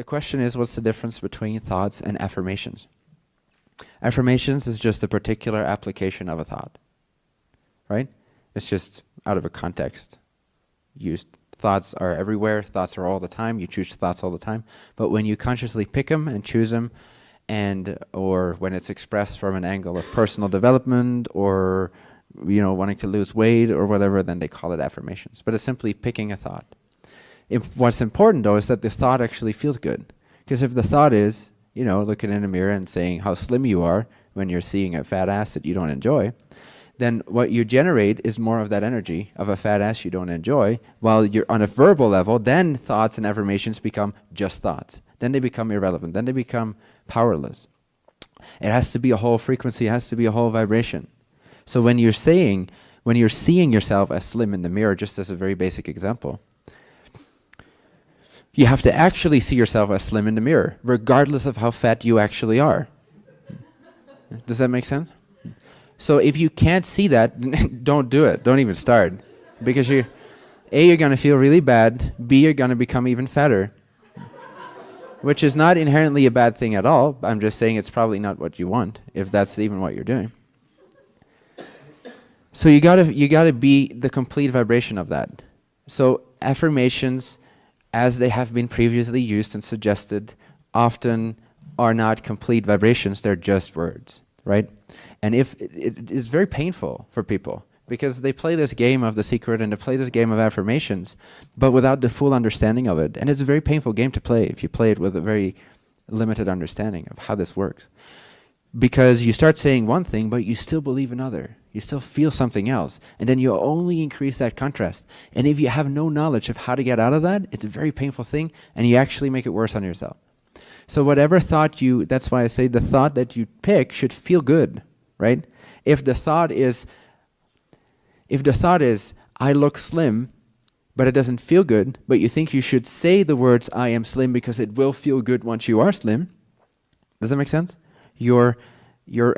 question is, what's the difference between thoughts and affirmations? Affirmations is just a particular application of a thought, right? It's just out of a context used. Thoughts are everywhere. Thoughts are all the time. You choose thoughts all the time. But when you consciously pick them and choose them, or when it's expressed from an angle of personal development or wanting to lose weight or whatever, then they call it affirmations. But it's simply picking a thought. What's important though is that the thought actually feels good. Because if the thought is, looking in a mirror and saying how slim you are when you're seeing a fat ass that you don't enjoy, then what you generate is more of that energy of a fat ass you don't enjoy, while you're on a verbal level, then thoughts and affirmations become just thoughts. Then they become irrelevant. Then they become powerless. It has to be a whole frequency. It has to be a whole vibration. So when you're seeing yourself as slim in the mirror, just as a very basic example, you have to actually see yourself as slim in the mirror, regardless of how fat you actually are. Does that make sense? So if you can't see that, don't do it. Don't even start. Because you're going to feel really bad. B, you're going to become even fatter. Which is not inherently a bad thing at all. I'm just saying it's probably not what you want, if that's even what you're doing. So you gotta be the complete vibration of that. So affirmations, as they have been previously used and suggested, often are not complete vibrations. They're just words, right? And if it is very painful for people, because they play this game of The Secret and they play this game of affirmations, but without the full understanding of it. And it's a very painful game to play if you play it with a very limited understanding of how this works. Because you start saying one thing, but you still believe another. You still feel something else. And then you only increase that contrast. And if you have no knowledge of how to get out of that, it's a very painful thing, and you actually make it worse on yourself. So whatever thought that's why I say the thought that you pick should feel good, right? If the thought is, I look slim, but it doesn't feel good, but you think you should say the words, I am slim, because it will feel good once you are slim. Does that make sense? You're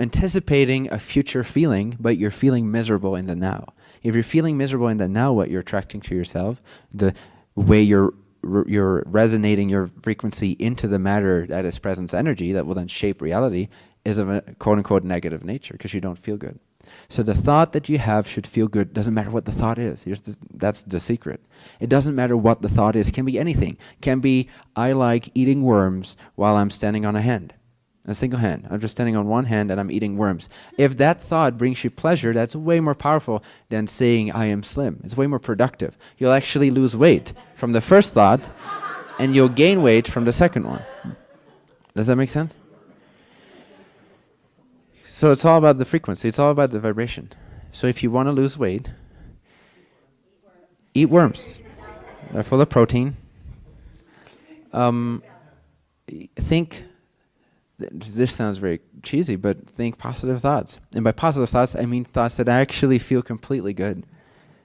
anticipating a future feeling, but you're feeling miserable in the now. If you're feeling miserable in the now, what you're attracting to yourself, the way you're resonating your frequency into the matter that is presence energy that will then shape reality, is of a quote-unquote negative nature, because you don't feel good. So the thought that you have should feel good. Doesn't matter what the thought is. That's the secret. It doesn't matter what the thought is. It can be anything. It can be, I like eating worms while I'm standing on a hand. A single hand. I'm just standing on one hand and I'm eating worms. If that thought brings you pleasure, that's way more powerful than saying I am slim. It's way more productive. You'll actually lose weight from the first thought and you'll gain weight from the second one. Does that make sense? So it's all about the frequency. It's all about the vibration. So if you want to lose weight, eat worms. They're full of protein. This sounds very cheesy, but think positive thoughts. And by positive thoughts, I mean thoughts that actually feel completely good,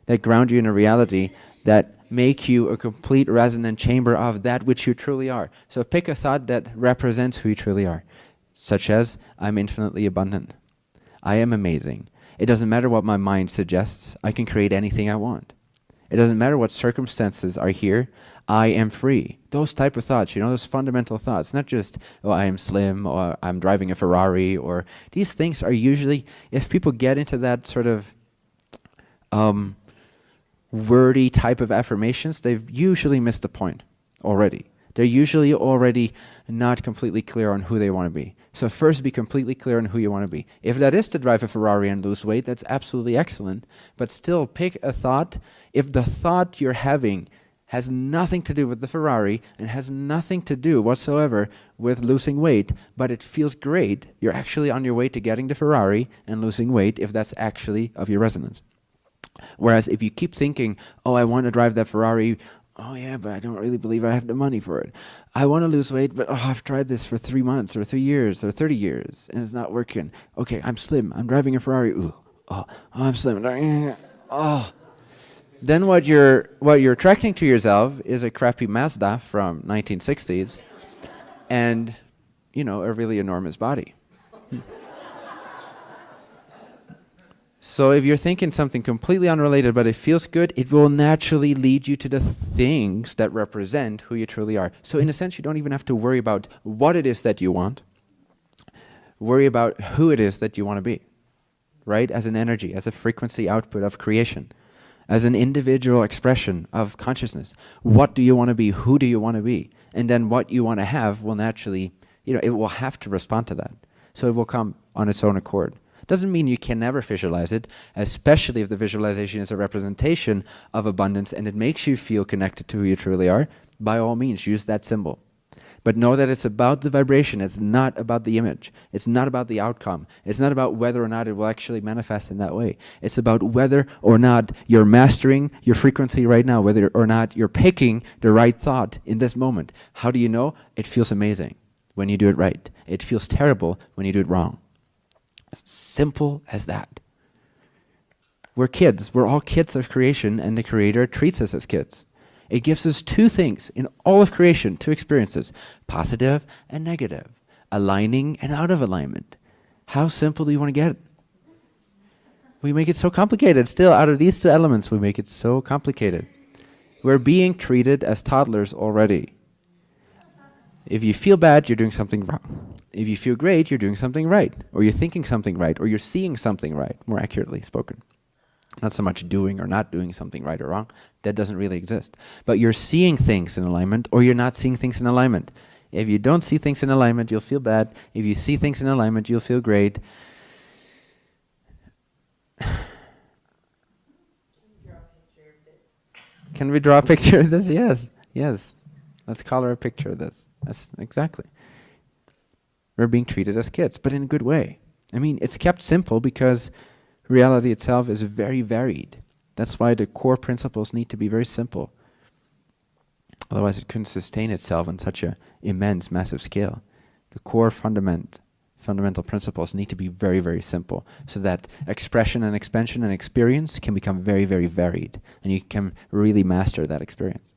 that ground you in a reality, that make you a complete resonant chamber of that which you truly are. So pick a thought that represents who you truly are, such as, I'm infinitely abundant. I am amazing. It doesn't matter what my mind suggests. I can create anything I want. It doesn't matter what circumstances are here. I am free. Those type of thoughts, those fundamental thoughts, not just, oh, I am slim, or I'm driving a Ferrari, or these things are usually, if people get into that sort of wordy type of affirmations, they've usually missed the point already. They're usually already not completely clear on who they want to be. So first be completely clear on who you want to be. If that is to drive a Ferrari and lose weight, that's absolutely excellent. But still pick a thought. If the thought you're having has nothing to do with the Ferrari and has nothing to do whatsoever with losing weight, but it feels great, you're actually on your way to getting the Ferrari and losing weight if that's actually of your resonance. Whereas if you keep thinking, oh, I want to drive that Ferrari, oh yeah, but I don't really believe I have the money for it. I want to lose weight, but I've tried this for 3 months or 3 years or 30 years and it's not working. Okay, I'm slim. I'm driving a Ferrari. Ooh, I'm slim. Oh. Then what you're attracting to yourself is a crappy Mazda from 1960s and, a really enormous body. So if you're thinking something completely unrelated but it feels good, it will naturally lead you to the things that represent who you truly are. So in a sense, you don't even have to worry about what it is that you want. Worry about who it is that you want to be, right? As an energy, as a frequency output of creation, as an individual expression of consciousness. What do you want to be? Who do you want to be? And then what you want to have will naturally, it will have to respond to that. So it will come on its own accord. Doesn't mean you can never visualize it, especially if the visualization is a representation of abundance and it makes you feel connected to who you truly are. By all means, use that symbol. But know that it's about the vibration. It's not about the image. It's not about the outcome. It's not about whether or not it will actually manifest in that way. It's about whether or not you're mastering your frequency right now, whether or not you're picking the right thought in this moment. How do you know? It feels amazing when you do it right. It feels terrible when you do it wrong. Simple as that. We're kids. We're all kids of creation, and the Creator treats us as kids. It gives us two things in all of creation, two experiences, positive and negative, aligning and out of alignment. How simple do you want to get it? We make it so complicated. Still, out of these two elements, we make it so complicated. We're being treated as toddlers already. If you feel bad, you're doing something wrong. If you feel great, you're doing something right, or you're thinking something right, or you're seeing something right, more accurately spoken. Not so much doing or not doing something right or wrong. That doesn't really exist. But you're seeing things in alignment, or you're not seeing things in alignment. If you don't see things in alignment, you'll feel bad. If you see things in alignment, you'll feel great. Can we draw a picture of this? Yes, yes. Let's color a picture of this. That's exactly. We're being treated as kids, but in a good way. I mean, it's kept simple because reality itself is very varied. That's why the core principles need to be very simple. Otherwise it couldn't sustain itself on such an immense, massive scale. The core fundamental principles need to be very, very simple, so that expression and expansion and experience can become very, very varied, and you can really master that experience.